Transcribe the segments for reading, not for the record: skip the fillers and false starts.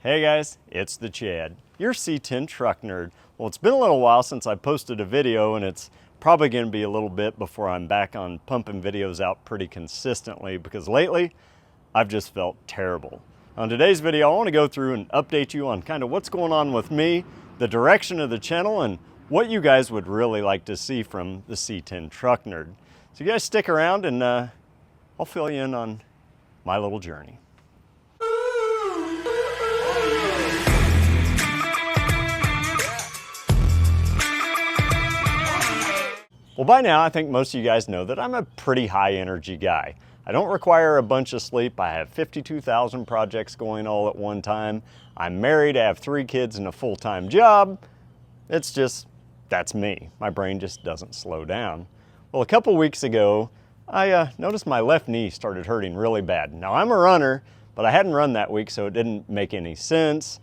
Hey guys, it's the Chad, your C10 Truck Nerd. Well, it's been a little while since I posted a video, and it's probably going to be a little bit before I'm back on pumping videos out pretty consistently, because lately I've just felt terrible. On today's video, I want to go through and update you on kind of what's going on with me, the direction of the channel, and what you guys would really like to see from the C10 Truck Nerd. So you guys stick around and I'll fill you in on my little journey. Well, by now, I think most of you guys know that I'm a pretty high energy guy. I don't require a bunch of sleep. I have 52,000 projects going all at one time. I'm married, I have 3 kids and a full-time job. It's just, that's me. My brain just doesn't slow down. Well, a couple weeks ago, I noticed my left knee started hurting really bad. Now, I'm a runner, but I hadn't run that week, so it didn't make any sense.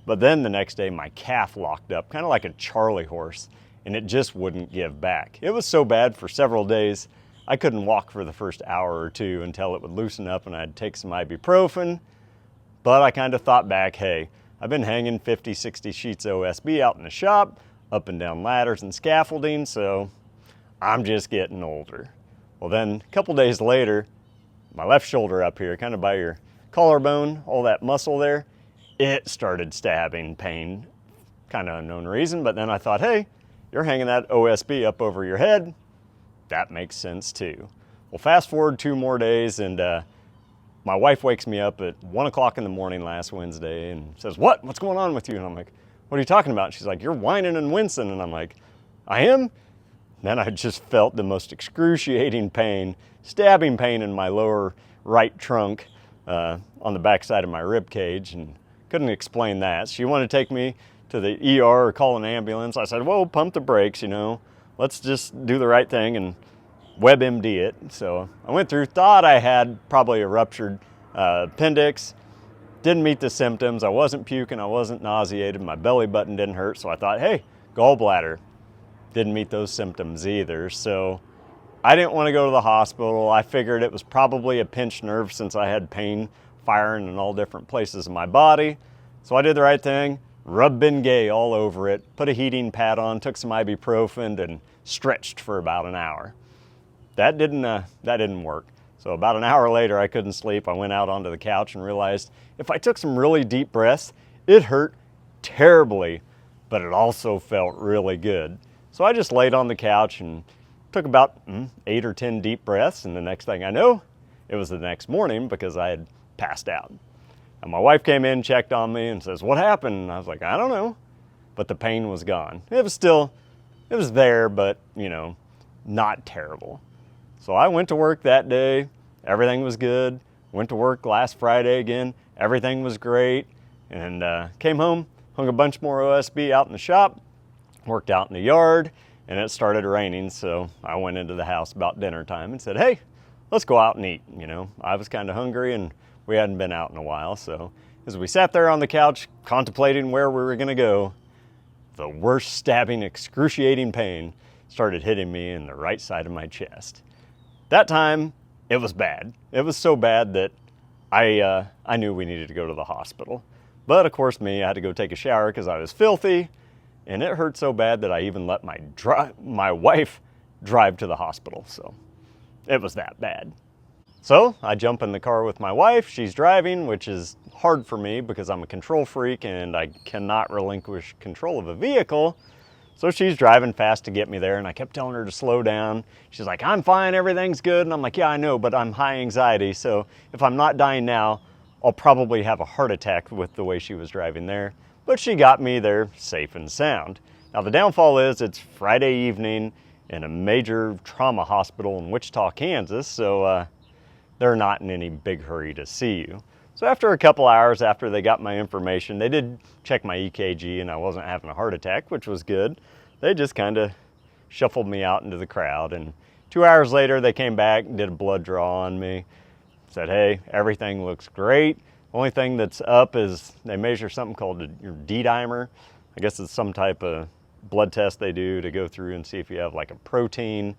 But then the next day, my calf locked up, kind of like a Charlie horse, and it just wouldn't give back. It was so bad for several days, I couldn't walk for the first hour or two until it would loosen up and I'd take some ibuprofen. But I kind of thought back, hey, I've been hanging 50, 60 sheets of OSB out in the shop, up and down ladders and scaffolding, so I'm just getting older. Well then, a couple days later, my left shoulder up here, kind of by your collarbone, all that muscle there, it started stabbing pain. Kind of unknown reason, but then I thought, hey, you're hanging that OSB up over your head. That makes sense too. Well, fast forward 2 more days and my wife wakes me up at 1 o'clock in the morning last Wednesday and says, what's going on with you? And I'm like, what are you talking about? And she's like, you're whining and wincing. And I'm like, I am? Then I just felt the most excruciating pain, stabbing pain in my lower right trunk on the back side of my rib cage, and couldn't explain that. She wanted to take me to the ER or call an ambulance. I said, whoa, pump the brakes, you know. Let's just do the right thing and WebMD it. So I went through, thought I had probably a ruptured appendix. Didn't meet the symptoms. I wasn't puking, I wasn't nauseated, my belly button didn't hurt. So I thought, hey, gallbladder. Didn't meet those symptoms either. So I didn't want to go to the hospital. I figured it was probably a pinched nerve since I had pain firing in all different places of my body. So I did the right thing. Rubbed Bengay all over it, put a heating pad on, took some ibuprofen, and stretched for about an hour. That didn't work. So about an hour later, I couldn't sleep. I went out onto the couch and realized if I took some really deep breaths, it hurt terribly, but it also felt really good. So I just laid on the couch and took about 8 or 10 deep breaths, and the next thing I know, it was the next morning because I had passed out. And my wife came in, checked on me, and says, what happened? And I was like, I don't know. But the pain was gone. It was there, but, you know, not terrible. So I went to work that day. Everything was good. Went to work last Friday again. Everything was great. And came home, hung a bunch more OSB out in the shop, worked out in the yard, and it started raining. So I went into the house about dinner time and said, hey, let's go out and eat. You know, I was kind of hungry and we hadn't been out in a while, so as we sat there on the couch contemplating where we were gonna go, the worst stabbing, excruciating pain started hitting me in the right side of my chest. That time, it was bad. It was so bad that I knew we needed to go to the hospital. But of course me, I had to go take a shower because I was filthy, and it hurt so bad that I even let my wife drive to the hospital, so it was that bad. So I jump in the car with my wife. She's driving, which is hard for me because I'm a control freak and I cannot relinquish control of a vehicle. So she's driving fast to get me there, and I kept telling her to slow down. She's like, I'm fine, everything's good. And I'm like, yeah, I know, but I'm high anxiety. So if I'm not dying now, I'll probably have a heart attack with the way she was driving there. But she got me there safe and sound. Now the downfall is it's Friday evening in a major trauma hospital in Wichita, Kansas. So they're not in any big hurry to see you. So after a couple hours after they got my information, they did check my EKG and I wasn't having a heart attack, which was good. They just kind of shuffled me out into the crowd, and 2 hours later they came back and did a blood draw on me. Said, hey, everything looks great. Only thing that's up is they measure something called your D-dimer. I guess it's some type of blood test they do to go through and see if you have like a protein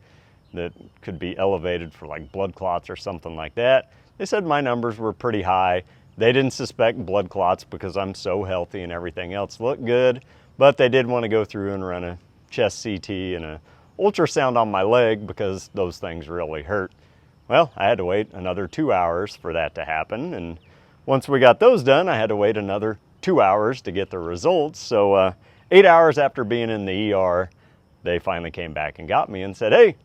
that could be elevated for like blood clots or something like that. They said my numbers were pretty high, They didn't suspect blood clots because I'm so healthy and everything else looked good, but they did want to go through and run a chest CT and a ultrasound on my leg because those things really hurt. Well, I had to wait another 2 hours for that to happen, and once we got those done, I had to wait another 2 hours to get the results. So 8 hours after being in the ER, they finally came back and got me and said, hey,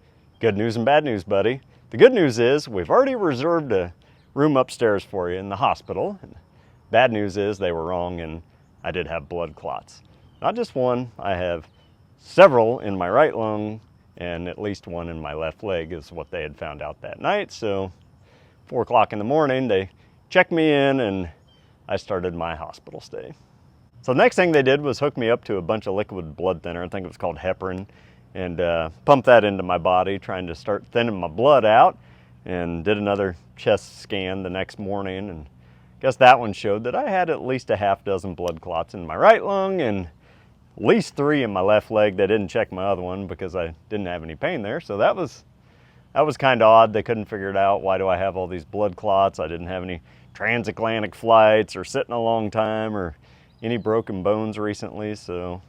good news and bad news, buddy. The good news is we've already reserved a room upstairs for you in the hospital. And bad news is they were wrong and I did have blood clots. Not just one, I have several in my right lung and at least one in my left leg is what they had found out that night. So 4 o'clock in the morning, they checked me in and I started my hospital stay. So the next thing they did was hook me up to a bunch of liquid blood thinner. I think it was called heparin, and pump that into my body, trying to start thinning my blood out, and did another chest scan the next morning, and I guess that one showed that I had at least a half dozen blood clots in my right lung and at least 3 in my left leg. They didn't check my other one because I didn't have any pain there, so that was kind of odd. They couldn't figure it out. Why do I have all these blood clots? I didn't have any transatlantic flights or sitting a long time or any broken bones recently, so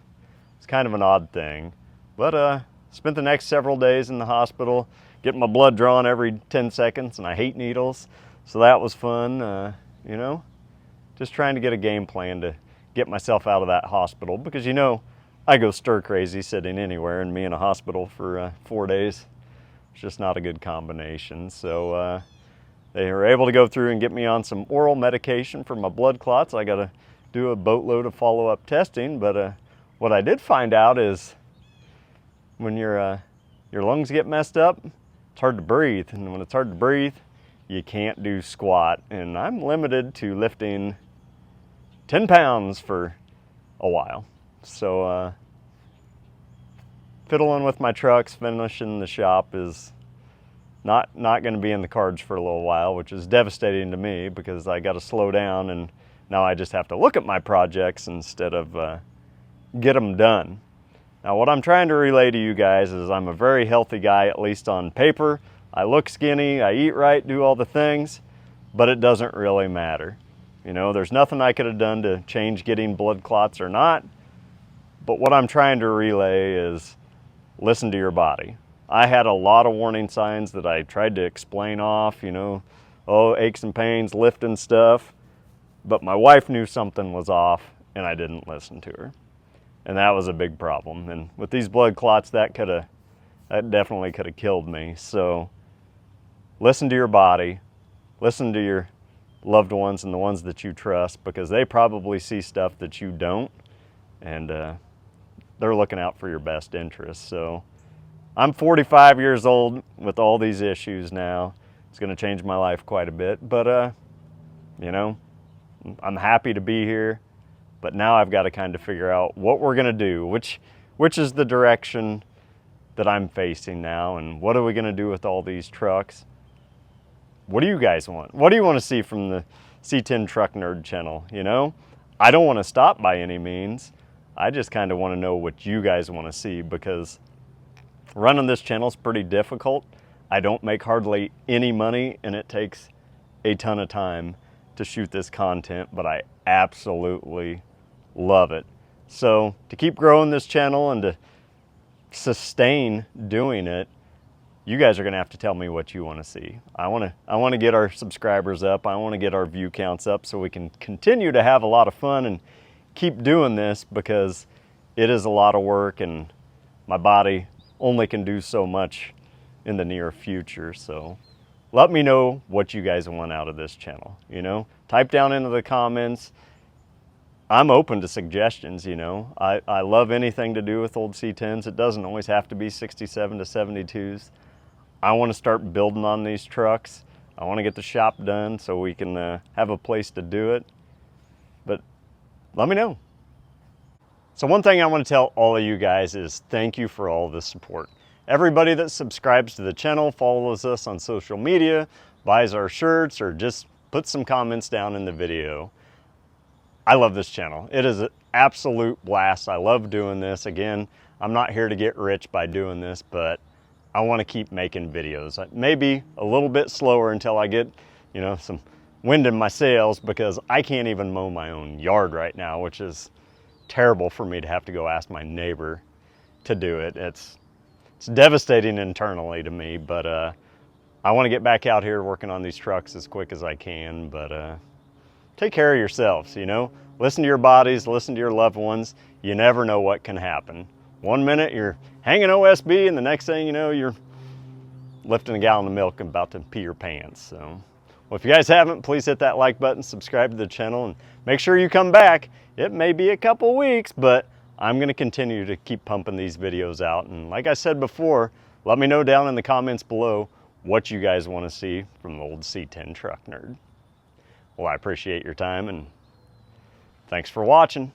it's kind of an odd thing. But spent the next several days in the hospital, getting my blood drawn every 10 seconds, and I hate needles, so that was fun. You know, just trying to get a game plan to get myself out of that hospital, because you know, I go stir crazy sitting anywhere, and me in a hospital for 4 days, it's just not a good combination. So they were able to go through and get me on some oral medication for my blood clots. I got to do a boatload of follow-up testing, but what I did find out is when your lungs get messed up, it's hard to breathe, and when it's hard to breathe, you can't do squat, and I'm limited to lifting 10 pounds for a while. So fiddling with my trucks, finishing the shop is not going to be in the cards for a little while, which is devastating to me because I got to slow down, and now I just have to look at my projects instead of get them done. Now what I'm trying to relay to you guys is I'm a very healthy guy, at least on paper. I look skinny, I eat right, do all the things, but it doesn't really matter. You know, there's nothing I could have done to change getting blood clots or not, but what I'm trying to relay is listen to your body. I had a lot of warning signs that I tried to explain off, you know, oh, aches and pains, lifting stuff, but my wife knew something was off and I didn't listen to her. And that was a big problem. And with these blood clots, that definitely could have killed me. So listen to your body, listen to your loved ones and the ones that you trust, because they probably see stuff that you don't, and they're looking out for your best interests. So I'm 45 years old with all these issues now. It's going to change my life quite a bit, but you know, I'm happy to be here. But now I've got to kind of figure out what we're going to do, which is the direction that I'm facing now, and what are we going to do with all these trucks? What do you guys want? What do you want to see from the C10 Truck Nerd channel? You know, I don't want to stop by any means. I just kind of want to know what you guys want to see, because running this channel is pretty difficult. I don't make hardly any money, and it takes a ton of time to shoot this content, but I absolutely love it. So to keep growing this channel and to sustain doing it, you guys are going to have to tell me what you want to see. I want to get our subscribers up. I want to get our view counts up so we can continue to have a lot of fun and keep doing this, because it is a lot of work and my body only can do so much in the near future. So let me know what you guys want out of this channel. You know, type down into the comments. I'm open to suggestions, you know. I love anything to do with old C10s. It doesn't always have to be 67 to 72s. I want to start building on these trucks. I want to get the shop done so we can have a place to do it. But let me know. So one thing I want to tell all of you guys is thank you for all the support. Everybody that subscribes to the channel, follows us on social media, buys our shirts, or just puts some comments down in the video. I love this channel. It is an absolute blast. I love doing this. Again, I'm not here to get rich by doing this, but I want to keep making videos. Maybe a little bit slower until I get, you know, some wind in my sails because I can't even mow my own yard right now, which is terrible for me to have to go ask my neighbor to do it. It's devastating internally to me, but I want to get back out here working on these trucks as quick as I can. But take care of yourselves, you know? Listen to your bodies, listen to your loved ones. You never know what can happen. One minute you're hanging OSB and the next thing you know, you're lifting a gallon of milk and about to pee your pants. So, well, if you guys haven't, please hit that like button, subscribe to the channel, and make sure you come back. It may be a couple weeks, but I'm gonna continue to keep pumping these videos out. And like I said before, let me know down in the comments below what you guys wanna see from the old C10 Truck Nerd. Well, I appreciate your time and thanks for watching.